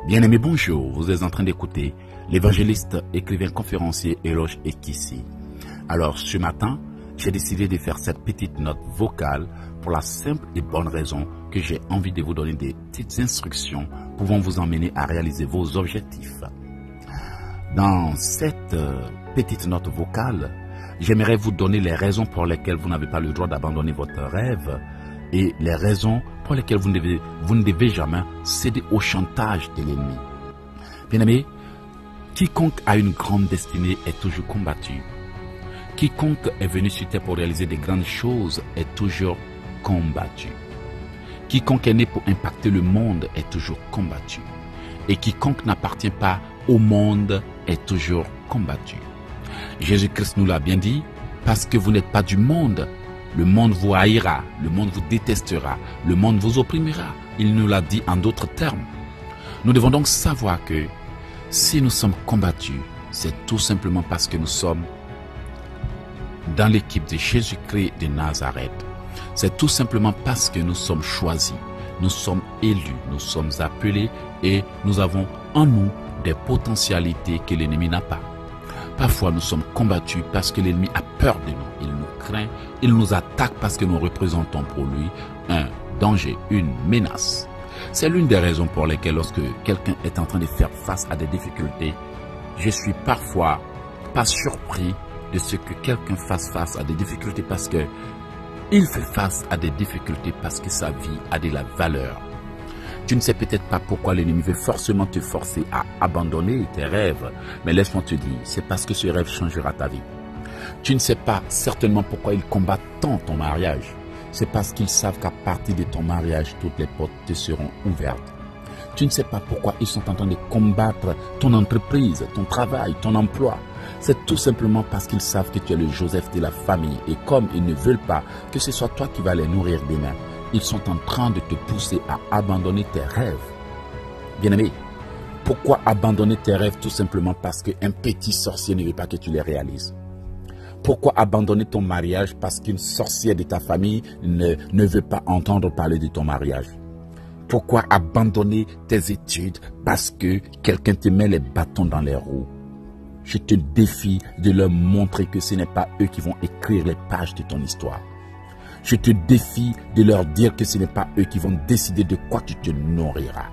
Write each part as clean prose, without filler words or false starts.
Bien-aimés, bonjour, vous êtes en train d'écouter l'évangéliste, écrivain, conférencier Eloge Ekissi. Alors ce matin, j'ai décidé de faire cette petite note vocale pour la simple et bonne raison que j'ai envie de vous donner des petites instructions pouvant vous emmener à réaliser vos objectifs. Dans cette petite note vocale, j'aimerais vous donner les raisons pour lesquelles vous n'avez pas le droit d'abandonner votre rêve et les raisons pour lesquelles vous ne devez jamais céder au chantage de l'ennemi. Bien-aimé, quiconque a une grande destinée est toujours combattu. Quiconque est venu sur terre pour réaliser des grandes choses est toujours combattu. Quiconque est né pour impacter le monde est toujours combattu. Et quiconque n'appartient pas au monde est toujours combattu. Jésus-Christ nous l'a bien dit, parce que vous n'êtes pas du monde, le monde vous haïra, le monde vous détestera, le monde vous opprimera. Il nous l'a dit en d'autres termes. Nous devons donc savoir que si nous sommes combattus, c'est tout simplement parce que nous sommes dans l'équipe de Jésus-Christ de Nazareth. C'est tout simplement parce que nous sommes choisis, nous sommes élus, nous sommes appelés et nous avons en nous des potentialités que l'ennemi n'a pas. Parfois, nous sommes combattus parce que l'ennemi a peur de nous. Il nous craint, il nous attaque parce que nous représentons pour lui un danger, une menace. C'est l'une des raisons pour lesquelles lorsque quelqu'un est en train de faire face à des difficultés, je suis parfois pas surpris de ce que quelqu'un fasse face à des difficultés parce que il fait face à des difficultés parce que sa vie a de la valeur. Tu ne sais peut-être pas pourquoi l'ennemi veut forcément te forcer à abandonner tes rêves, mais laisse-moi te dire, c'est parce que ce rêve changera ta vie. Tu ne sais pas certainement pourquoi ils combattent tant ton mariage. C'est parce qu'ils savent qu'à partir de ton mariage, toutes les portes te seront ouvertes. Tu ne sais pas pourquoi ils sont en train de combattre ton entreprise, ton travail, ton emploi. C'est tout simplement parce qu'ils savent que tu es le Joseph de la famille et comme ils ne veulent pas que ce soit toi qui vas les nourrir demain, ils sont en train de te pousser à abandonner tes rêves. Bien-aimé, pourquoi abandonner tes rêves? Tout simplement parce qu'un petit sorcier ne veut pas que tu les réalises. Pourquoi abandonner ton mariage? Parce qu'une sorcière de ta famille ne veut pas entendre parler de ton mariage. Pourquoi abandonner tes études? Parce que quelqu'un te met les bâtons dans les roues. Je te défie de leur montrer que ce n'est pas eux qui vont écrire les pages de ton histoire. Je te défie de leur dire que ce n'est pas eux qui vont décider de quoi tu te nourriras.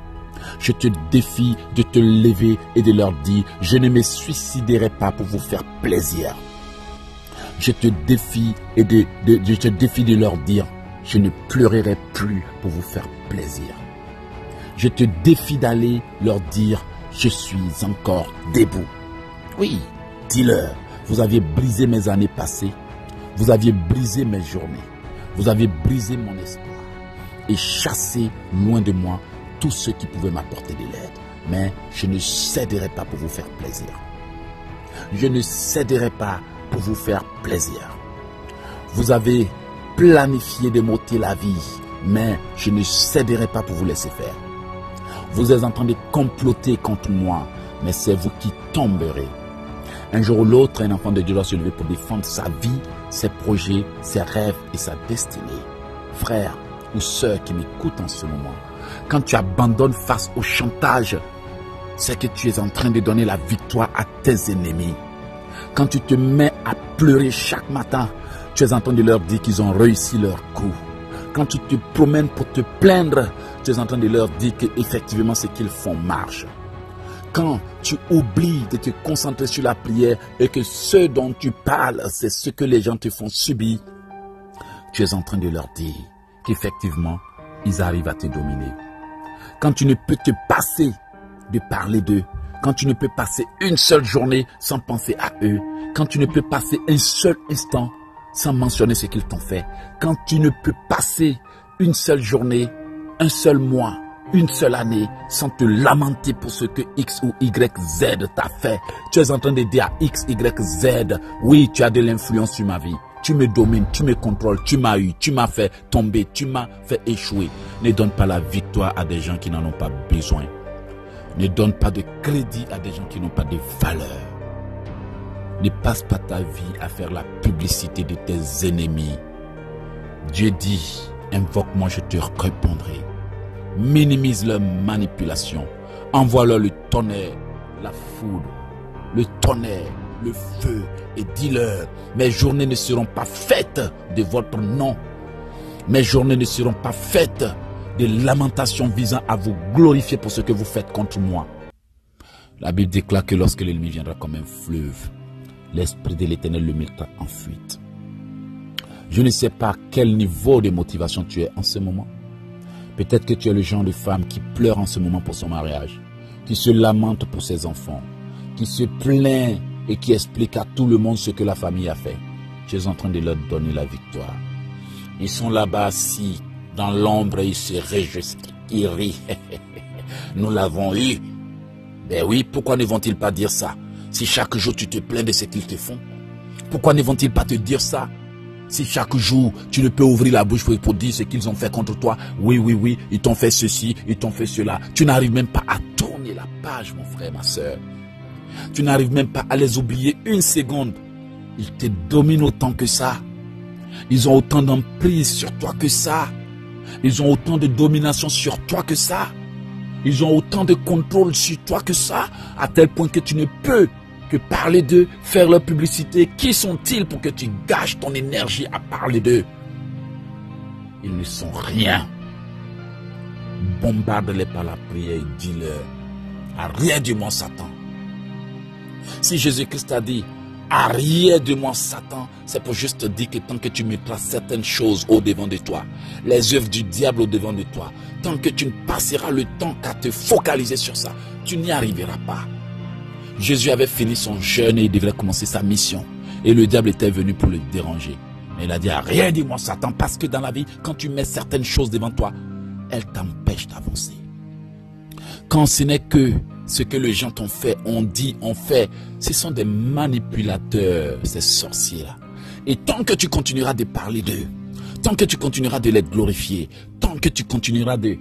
Je te défie de te lever et de leur dire « Je ne me suiciderai pas pour vous faire plaisir ». Je te défie de leur dire « Je ne pleurerai plus pour vous faire plaisir ». Je te défie d'aller leur dire « Je suis encore debout ». Oui, dis-leur, vous aviez brisé mes années passées, vous aviez brisé mes journées. Vous avez brisé mon espoir et chassé loin de moi tous ceux qui pouvaient m'apporter de l'aide. Mais je ne céderai pas pour vous faire plaisir. Je ne céderai pas pour vous faire plaisir. Vous avez planifié de m'ôter la vie, mais je ne céderai pas pour vous laisser faire. Vous êtes en train de comploter contre moi, mais c'est vous qui tomberez. Un jour ou l'autre, un enfant de Dieu doit se lever pour défendre sa vie, ses projets, ses rêves et sa destinée. Frère ou sœur qui m'écoute en ce moment, quand tu abandonnes face au chantage, c'est que tu es en train de donner la victoire à tes ennemis. Quand tu te mets à pleurer chaque matin, tu es en train de leur dire qu'ils ont réussi leur coup. Quand tu te promènes pour te plaindre, tu es en train de leur dire qu'effectivement ce qu'ils font marche. Quand tu oublies de te concentrer sur la prière et que ce dont tu parles, c'est ce que les gens te font subir, tu es en train de leur dire qu'effectivement, ils arrivent à te dominer. Quand tu ne peux te passer de parler d'eux, quand tu ne peux passer une seule journée sans penser à eux, quand tu ne peux passer un seul instant sans mentionner ce qu'ils t'ont fait, quand tu ne peux passer une seule journée, un seul mois, une seule année sans te lamenter pour ce que X ou Y, Z t'a fait. Tu es en train de dire à X, Y, Z, oui, tu as de l'influence sur ma vie. Tu me domines, tu me contrôles, tu m'as eu, tu m'as fait tomber, tu m'as fait échouer. Ne donne pas la victoire à des gens qui n'en ont pas besoin. Ne donne pas de crédit à des gens qui n'ont pas de valeur. Ne passe pas ta vie à faire la publicité de tes ennemis. Dieu dit, invoque-moi, je te répondrai. Minimise leur manipulation. Envoie-leur le tonnerre, la foudre, le tonnerre, le feu, et dis-leur, mes journées ne seront pas faites de votre nom. Mes journées ne seront pas faites de lamentations visant à vous glorifier pour ce que vous faites contre moi. La Bible déclare que lorsque l'ennemi viendra comme un fleuve, l'Esprit de l'Éternel le mettra en fuite. Je ne sais pas à quel niveau de motivation tu es en ce moment. Peut-être que tu es le genre de femme qui pleure en ce moment pour son mariage, qui se lamente pour ses enfants, qui se plaint et qui explique à tout le monde ce que la famille a fait. Tu es en train de leur donner la victoire. Ils sont là-bas assis dans l'ombre et ils se réjouissent, ils rient. Nous l'avons eu. Ben oui, pourquoi ne vont-ils pas dire ça? Si chaque jour tu te plains de ce qu'ils te font, pourquoi ne vont-ils pas te dire ça? Si chaque jour tu ne peux ouvrir la bouche pour dire ce qu'ils ont fait contre toi, oui, ils t'ont fait ceci, ils t'ont fait cela. Tu n'arrives même pas à tourner la page, mon frère, ma soeur. Tu n'arrives même pas à les oublier une seconde. Ils te dominent autant que ça. Ils ont autant d'emprise sur toi que ça. Ils ont autant de domination sur toi que ça. Ils ont autant de contrôle sur toi que ça, à tel point que tu ne peux que parler d'eux, faire leur publicité. Qui sont-ils pour que tu gâches ton énergie à parler d'eux? Ils ne sont rien. Bombarde-les par la prière et dis-leur, arrière de moi Satan. Si Jésus-Christ a dit, arrière de moi Satan, c'est pour juste te dire que tant que tu mettras certaines choses au devant de toi, les œuvres du diable au devant de toi, tant que tu ne passeras le temps qu'à te focaliser sur ça, tu n'y arriveras pas. Jésus avait fini son jeûne et il devrait commencer sa mission. Et le diable était venu pour le déranger. Mais il a dit, arrière de moi Satan, parce que dans la vie, quand tu mets certaines choses devant toi, elles t'empêchent d'avancer. Quand ce n'est que ce que les gens t'ont fait, ont dit, ont fait, ce sont des manipulateurs, ces sorciers-là. Et tant que tu continueras de parler d'eux, tant que tu continueras de les glorifier, tant que tu continueras de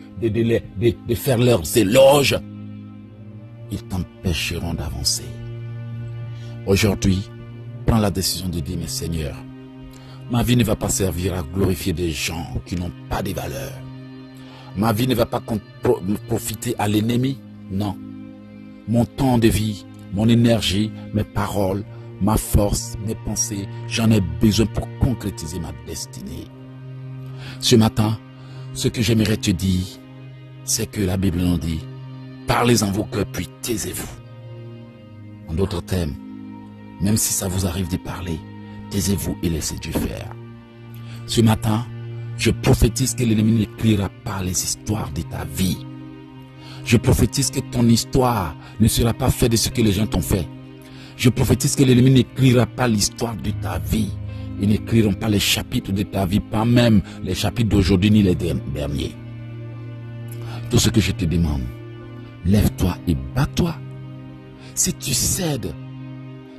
faire leurs éloges, ils t'empêcheront d'avancer. Aujourd'hui, prends la décision de dire, mais Seigneur, ma vie ne va pas servir à glorifier des gens qui n'ont pas de valeur. Ma vie ne va pas profiter à l'ennemi, non. Mon temps de vie, mon énergie, mes paroles, ma force, mes pensées, j'en ai besoin pour concrétiser ma destinée. Ce matin, ce que j'aimerais te dire, c'est que la Bible nous dit, parlez en vos cœurs puis taisez-vous. En d'autres termes, même si ça vous arrive de parler, taisez-vous et laissez Dieu faire. Ce matin, je prophétise que l'ennemi n'écrira pas les histoires de ta vie. Je prophétise que ton histoire ne sera pas faite de ce que les gens t'ont fait. Je prophétise que l'ennemi n'écrira pas l'histoire de ta vie. Ils n'écriront pas les chapitres de ta vie, pas même les chapitres d'aujourd'hui ni les derniers. Tout ce que je te demande, lève-toi et bats-toi. Si tu cèdes,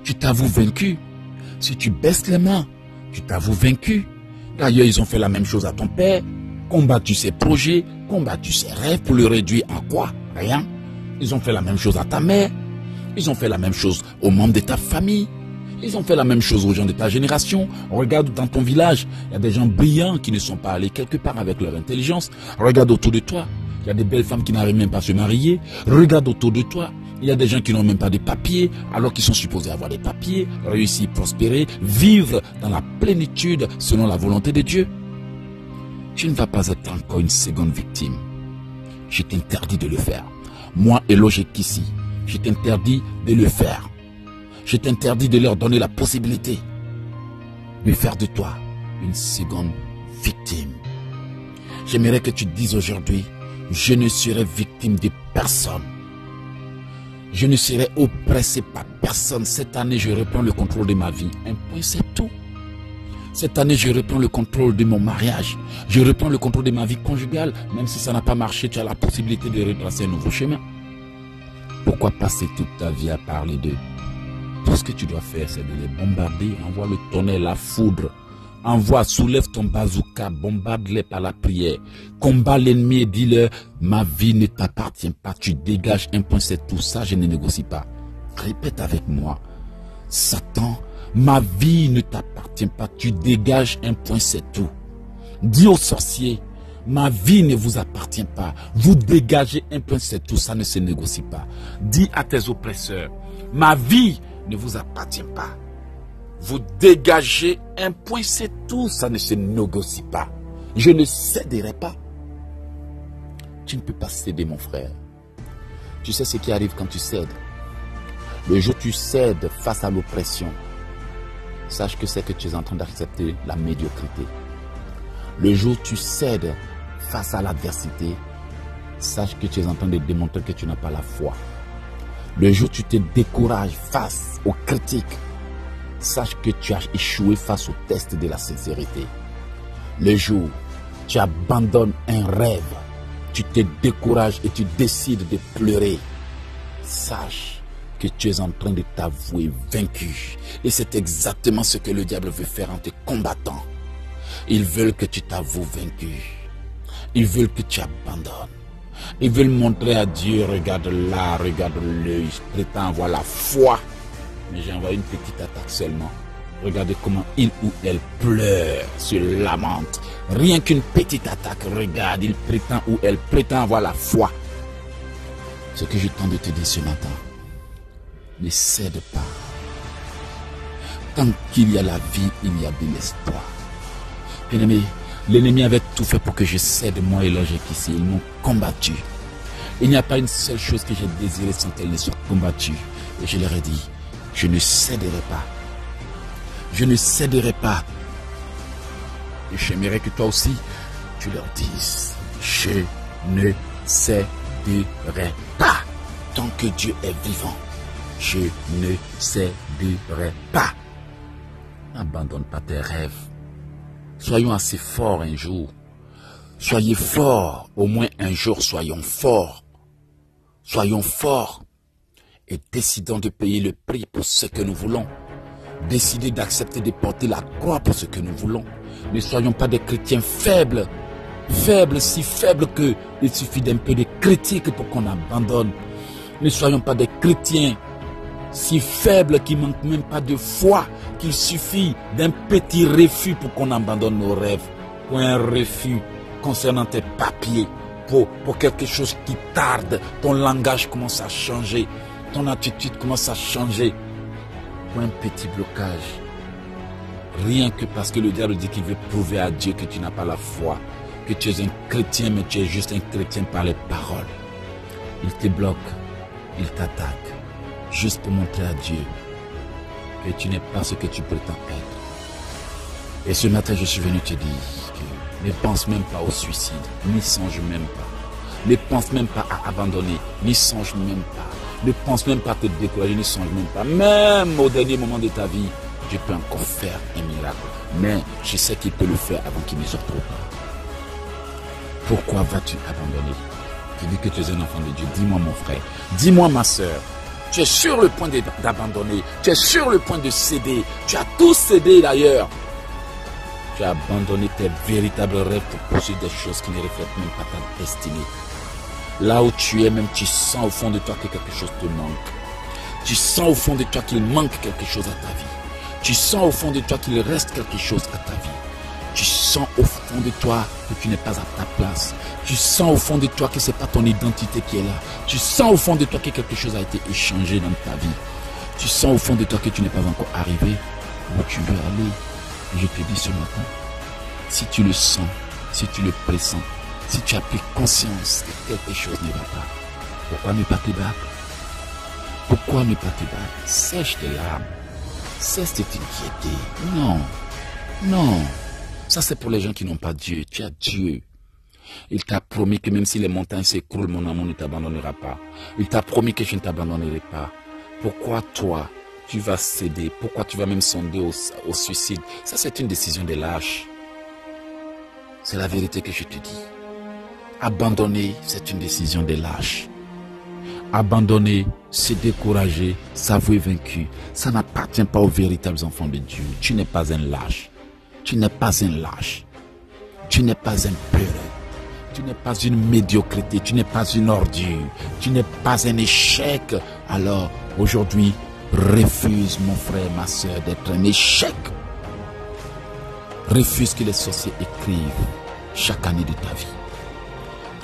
tu t'avoues vaincu. Si tu baisses les mains, tu t'avoues vaincu. D'ailleurs, ils ont fait la même chose à ton père. Combattu ses projets, combattu ses rêves pour le réduire à quoi? Rien. Ils ont fait la même chose à ta mère. Ils ont fait la même chose aux membres de ta famille. Ils ont fait la même chose aux gens de ta génération. Regarde dans ton village, il y a des gens brillants qui ne sont pas allés quelque part avec leur intelligence. Regarde autour de toi, il y a des belles femmes qui n'arrivent même pas à se marier. Regarde autour de toi, il y a des gens qui n'ont même pas de papiers, alors qu'ils sont supposés avoir des papiers, réussir, prospérer, vivre dans la plénitude selon la volonté de Dieu. Tu ne vas pas être encore une seconde victime. Je t'interdis de le faire. Moi, Eloge Kissi, je t'interdis de le faire. Je t'interdis de leur donner la possibilité de faire de toi une seconde victime. J'aimerais que tu dises aujourd'hui, je ne serai victime de personne. Je ne serai oppressé par personne. Cette année, je reprends le contrôle de ma vie. Un point, c'est tout. Cette année, je reprends le contrôle de mon mariage. Je reprends le contrôle de ma vie conjugale. Même si ça n'a pas marché, tu as la possibilité de retracer un nouveau chemin. Pourquoi passer toute ta vie à parler d'eux? Tout ce que tu dois faire, c'est de les bombarder. Envoie le tonnerre, la foudre. Envoie, soulève ton bazooka, bombarde-les par la prière. Combat l'ennemi et dis-leur, ma vie ne t'appartient pas. Tu dégages un point, c'est tout ça, je ne négocie pas. Répète avec moi. Satan, ma vie ne t'appartient pas. Tu dégages un point, c'est tout. Dis au sorcier, Ma vie ne vous appartient pas. Vous dégagez un point, c'est tout, ça ne se négocie pas. Dis à tes oppresseurs, ma vie ne vous appartient pas. Vous dégagez un point, c'est tout, ça ne se négocie pas. Je ne céderai pas. Tu ne peux pas céder, mon frère. Tu sais ce qui arrive quand tu cèdes. Le jour où tu cèdes face à l'oppression, sache que c'est que tu es en train d'accepter la médiocrité. Le jour où tu cèdes face à l'adversité, sache que tu es en train de démontrer que tu n'as pas la foi. Le jour où tu te décourages face aux critiques, sache que tu as échoué face au test de la sincérité. Le jour où tu abandonnes un rêve, tu te décourages et tu décides de pleurer, sache que tu es en train de t'avouer vaincu. Et c'est exactement ce que le diable veut faire en te combattant. Ils veulent que tu t'avoues vaincu. Ils veulent que tu abandonnes. Ils veulent montrer à Dieu, regarde là, regarde-le, il prétend avoir la foi. Mais j'ai envoyé une petite attaque seulement. Regardez comment il ou elle pleure, se lamente. Rien qu'une petite attaque, regarde, il prétend ou elle prétend avoir la foi. Ce que je tente de te dire ce matin, ne cède pas. Tant qu'il y a la vie, il y a de l'espoir. Bien-aimé, l'ennemi avait tout fait pour que je cède, moi et l'ange ici. Ils m'ont combattu. Il n'y a pas une seule chose que j'ai désirée sans qu'elle ne soit combattue. Et je leur ai dit, je ne céderai pas. Je ne céderai pas. Et j'aimerais que toi aussi, tu leur dises, je ne céderai pas. Tant que Dieu est vivant, je ne céderai pas. N'abandonne pas tes rêves. Soyons assez forts un jour. Soyez forts, au moins un jour, soyons forts. Soyons forts et décidons de payer le prix pour ce que nous voulons. Décidez d'accepter de porter la croix pour ce que nous voulons. Ne soyons pas des chrétiens faibles. Faibles, si faibles qu'il suffit d'un peu de critique pour qu'on abandonne. Ne soyons pas des chrétiens si faibles qu'il ne manque même pas de foi, qu'il suffit d'un petit refus pour qu'on abandonne nos rêves. Pour un refus concernant tes papiers, pour quelque chose qui tarde, ton langage commence à changer, ton attitude commence à changer. Pour un petit blocage, rien que parce que le diable dit qu'il veut prouver à Dieu que tu n'as pas la foi, que tu es un chrétien, mais tu es juste un chrétien par les paroles. Il te bloque, il t'attaque, juste pour montrer à Dieu que tu n'es pas ce que tu prétends être. Et ce matin, je suis venu te dire que ne pense même pas au suicide, n'y songe même pas. Ne pense même pas à abandonner, n'y songe même pas. Ne pense même pas à te décourager, ne songe même pas. Même au dernier moment de ta vie, Dieu peut encore faire un miracle. Mais je sais qu'il peut le faire avant qu'il ne soit trop tard. Pourquoi vas-tu abandonner? Tu dis que tu es un enfant de Dieu. Dis-moi mon frère, dis-moi ma soeur. Tu es sur le point d'abandonner. Tu es sur le point de céder. Tu as tout cédé d'ailleurs. Tu as abandonné tes véritables rêves pour poursuivre des choses qui ne reflètent même pas ta destinée. Là où tu es, même tu sens au fond de toi que quelque chose te manque. Tu sens au fond de toi qu'il manque quelque chose à ta vie. Tu sens au fond de toi qu'il reste quelque chose à ta vie. Tu sens au fond de toi que tu n'es pas à ta place. Tu sens au fond de toi que ce n'est pas ton identité qui est là. Tu sens au fond de toi que quelque chose a été échangé dans ta vie. Tu sens au fond de toi que tu n'es pas encore arrivé où tu veux aller. Et je te dis ce matin, si tu le sens, si tu le pressens, si tu as pris conscience que quelque chose ne va pas, pourquoi ne pas te battre? Pourquoi ne pas te battre? Sèche tes larmes. Cesse de t'inquiéter. Non. Non. Ça c'est pour les gens qui n'ont pas Dieu. Tu as Dieu. Il t'a promis que même si les montagnes s'écroulent, mon amour ne t'abandonnera pas. Il t'a promis que je ne t'abandonnerai pas. Pourquoi toi, tu vas céder? Pourquoi tu vas même sonder au suicide? Ça c'est une décision de lâche. C'est la vérité que je te dis. Abandonner, c'est une décision de lâche. Abandonner, se décourager, s'avouer vaincu, ça n'appartient pas aux véritables enfants de Dieu. Tu n'es pas un lâche. Tu n'es pas un lâche. Tu n'es pas un peureux. Tu n'es pas une médiocrité. Tu n'es pas une ordure. Tu n'es pas un échec. Alors, aujourd'hui, refuse, mon frère, ma soeur, d'être un échec. Refuse que les sorciers écrivent chaque année de ta vie.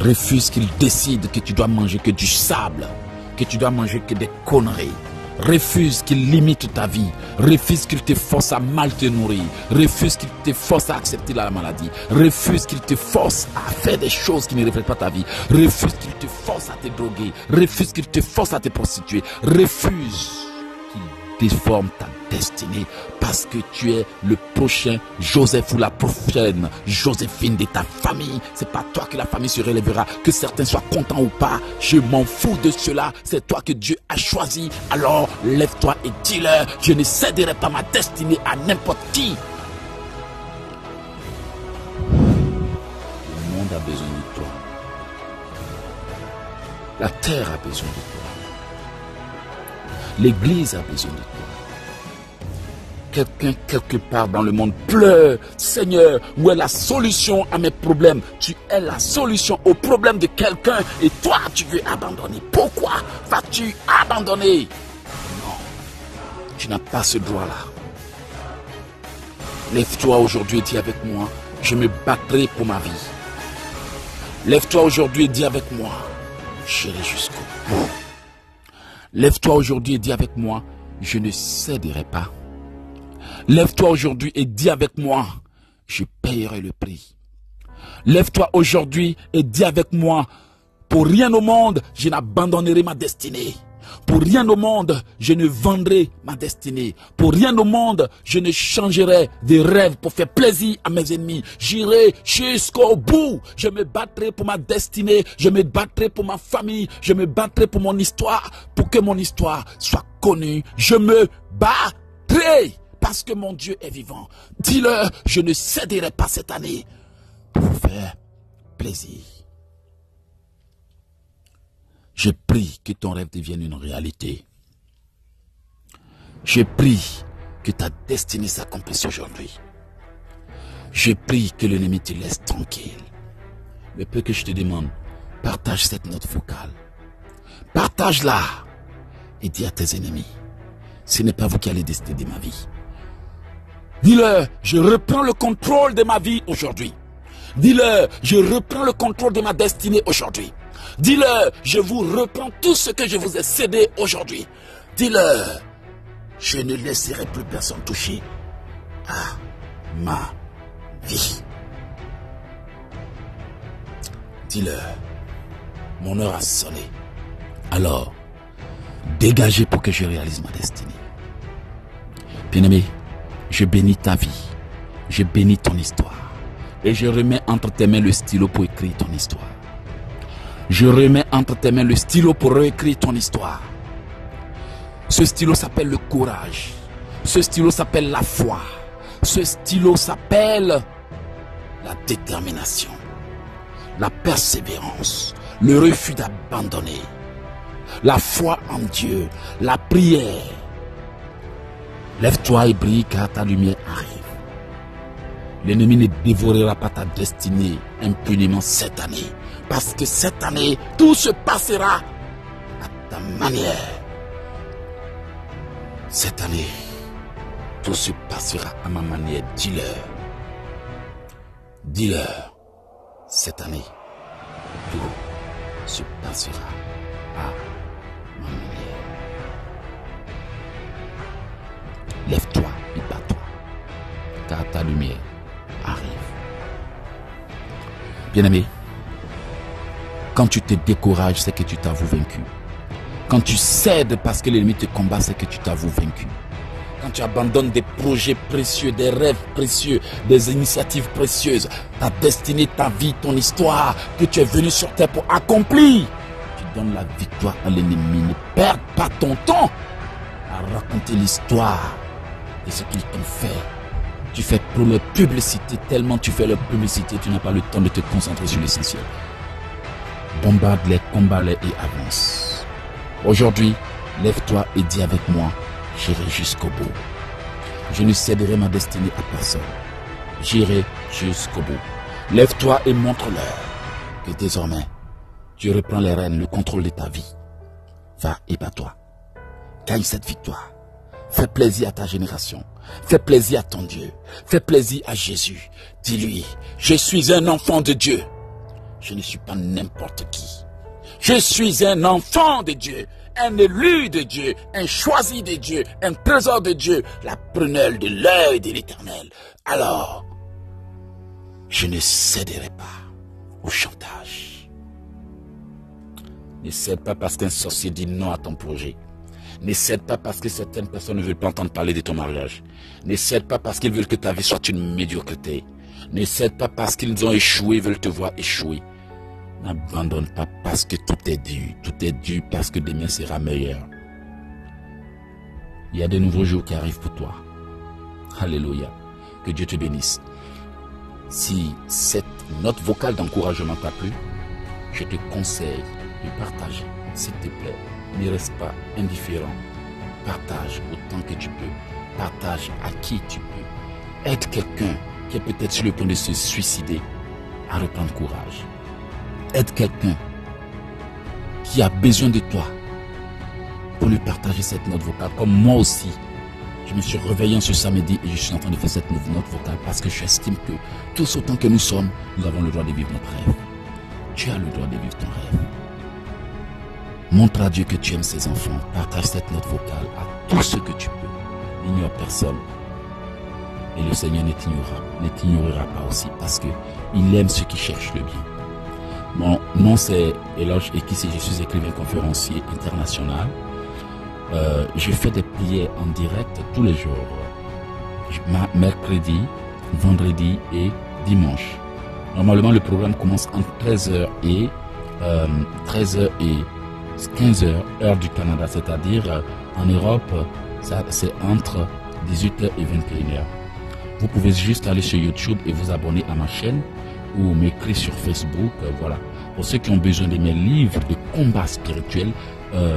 Refuse qu'il décide que tu dois manger que du sable, que tu dois manger que des conneries. Refuse qu'il limite ta vie. Refuse qu'il te force à mal te nourrir. Refuse qu'il te force à accepter la maladie. Refuse qu'il te force à faire des choses qui ne reflètent pas ta vie. Refuse qu'il te force à te droguer. Refuse qu'il te force à te prostituer. Refuse qu'il déforme ta destinée parce que tu es le prochain Joseph ou la prochaine Joséphine de ta famille. C'est pas toi que la famille se relèvera, que certains soient contents ou pas. Je m'en fous de cela. C'est toi que Dieu a choisi. Alors lève-toi et dis-leur, je ne céderai pas ma destinée à n'importe qui. Le monde a besoin de toi. La terre a besoin de toi. L'église a besoin de toi. Quelqu'un quelque part dans le monde pleure. Seigneur, où est la solution à mes problèmes? Tu es la solution aux problèmes de quelqu'un et toi tu veux abandonner. Pourquoi vas-tu abandonner? Non, tu n'as pas ce droit-là. Lève-toi aujourd'hui et dis avec moi, je me battrai pour ma vie. Lève-toi aujourd'hui et dis avec moi, j'irai jusqu'au bout. Lève-toi aujourd'hui et dis avec moi, je ne céderai pas. Lève-toi aujourd'hui et dis avec moi, je paierai le prix. Lève-toi aujourd'hui et dis avec moi, pour rien au monde, je n'abandonnerai ma destinée. Pour rien au monde, je ne vendrai ma destinée. Pour rien au monde, je ne changerai de rêve pour faire plaisir à mes ennemis. J'irai jusqu'au bout. Je me battrai pour ma destinée. Je me battrai pour ma famille. Je me battrai pour mon histoire. Pour que mon histoire soit connue. Je me battrai. Parce que mon Dieu est vivant. Dis-leur, je ne céderai pas cette année pour vous faire plaisir. Je prie que ton rêve devienne une réalité. Je prie que ta destinée s'accomplisse aujourd'hui. Je prie que l'ennemi te laisse tranquille. Le peu que je te demande, partage cette note vocale. Partage-la et dis à tes ennemis, ce n'est pas vous qui allez décider de ma vie. Dis-leur, je reprends le contrôle de ma vie aujourd'hui. Dis-leur, je reprends le contrôle de ma destinée aujourd'hui. Dis-leur, je vous reprends tout ce que je vous ai cédé aujourd'hui. Dis-leur, je ne laisserai plus personne toucher à ma vie. Dis-leur, mon heure a sonné. Alors, dégagez pour que je réalise ma destinée. Bien-aimé, je bénis ta vie, je bénis ton histoire et je remets entre tes mains le stylo pour écrire ton histoire. Je remets entre tes mains le stylo pour réécrire ton histoire. Ce stylo s'appelle le courage, ce stylo s'appelle la foi, ce stylo s'appelle la détermination, la persévérance, le refus d'abandonner, la foi en Dieu, la prière. Lève-toi et brille car ta lumière arrive. L'ennemi ne dévorera pas ta destinée impunément cette année. Parce que cette année, tout se passera à ta manière. Cette année, tout se passera à ma manière. Dis-leur. Dis-leur. Cette année, tout se passera à ma manière. Lève-toi et bats-toi, car ta lumière arrive. Bien-aimé, quand tu te décourages, c'est que tu t'avoues vaincu. Quand tu cèdes parce que l'ennemi te combat, c'est que tu t'avoues vaincu. Quand tu abandonnes des projets précieux, des rêves précieux, des initiatives précieuses, ta destinée, ta vie, ton histoire, que tu es venu sur terre pour accomplir, tu donnes la victoire à l'ennemi. Ne perds pas ton temps à raconter l'histoire de ce qu'ils t'ont fait. Tu fais pour leur publicité, tellement tu fais leur publicité, tu n'as pas le temps de te concentrer sur l'essentiel. Bombarde-les, combat-les et avance. Aujourd'hui, lève-toi et dis avec moi, j'irai jusqu'au bout. Je ne céderai ma destinée à personne. J'irai jusqu'au bout. Lève-toi et montre-leur que désormais, tu reprends les rênes, le contrôle de ta vie. Va et bats-toi. Gagne cette victoire. Fais plaisir à ta génération. Fais plaisir à ton Dieu. Fais plaisir à Jésus. Dis-lui, je suis un enfant de Dieu. Je ne suis pas n'importe qui. Je suis un enfant de Dieu, un élu de Dieu, un choisi de Dieu, un trésor de Dieu, la prunelle de l'œil de l'Éternel. Alors, je ne céderai pas au chantage. Ne cède pas parce qu'un sorcier dit non à ton projet. Ne cède pas parce que certaines personnes ne veulent pas entendre parler de ton mariage. Ne cède pas parce qu'ils veulent que ta vie soit une médiocrité. Ne cède pas parce qu'ils ont échoué, veulent te voir échouer. N'abandonne pas parce que tout est dur parce que demain sera meilleur. Il y a de nouveaux jours qui arrivent pour toi. Alléluia. Que Dieu te bénisse. Si cette note vocale d'encouragement t'a plu, je te conseille de partager, s'il te plaît. Ne reste pas indifférent. Partage autant que tu peux. Partage à qui tu peux. Aide quelqu'un qui est peut-être sur le point de se suicider à reprendre courage. Aide quelqu'un qui a besoin de toi pour lui partager cette note vocale. Comme moi aussi, je me suis réveillé ce samedi et je suis en train de faire cette note vocale parce que j'estime que tous autant que nous sommes, nous avons le droit de vivre notre rêve. Tu as le droit de vivre ton rêve. Montre à Dieu que tu aimes ses enfants. Partage cette note vocale à tous ceux que tu peux. N'ignore personne. Et le Seigneur ne t'ignorera pas aussi parce qu'il aime ceux qui cherchent le bien. Mon nom c'est Eloge Ekissi, je suis écrivain conférencier international. Je fais des prières en direct tous les jours. Mercredi, vendredi et dimanche. Normalement le programme commence entre 13h et 15h heure du Canada, c'est-à-dire en Europe, c'est entre 18h et 21h. Vous pouvez juste aller sur YouTube et vous abonner à ma chaîne ou m'écrire sur Facebook, voilà. Pour ceux qui ont besoin de mes livres de combat spirituel,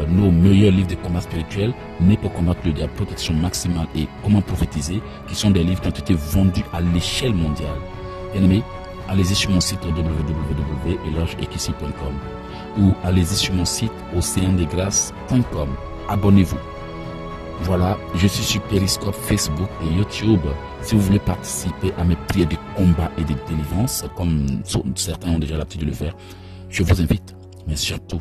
nos meilleurs livres de combat spirituel, Né pour combattre le diable, protection maximale et comment prophétiser, qui sont des livres qui ont été vendus à l'échelle mondiale. Bien aimé, allez-y sur mon site www.elogeekissi.com ou allez-y sur mon site océandesgrâces.com. Abonnez-vous. Voilà, je suis sur Periscope, Facebook et YouTube. Si vous voulez participer à mes prières de combat et de délivrance, comme certains ont déjà l'habitude de le faire, je vous invite. Mais surtout,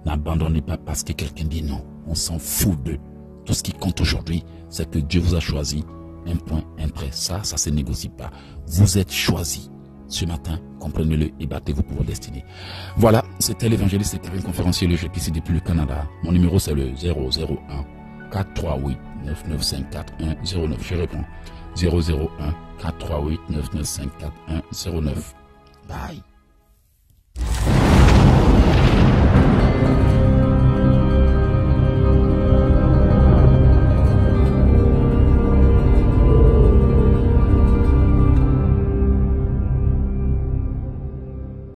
n'abandonnez pas parce que quelqu'un dit non. On s'en fout d'eux. Tout ce qui compte aujourd'hui, c'est que Dieu vous a choisi. Un point, un trait. Ça se négocie pas. Vous êtes choisi. Ce matin, comprenez-le et battez-vous pour votre destinée. Voilà, c'était l'évangéliste écrivain conférencier le ici depuis le Canada. Mon numéro c'est le 001 438 995 4109. Je réponds 001 438 995 4109. Bye.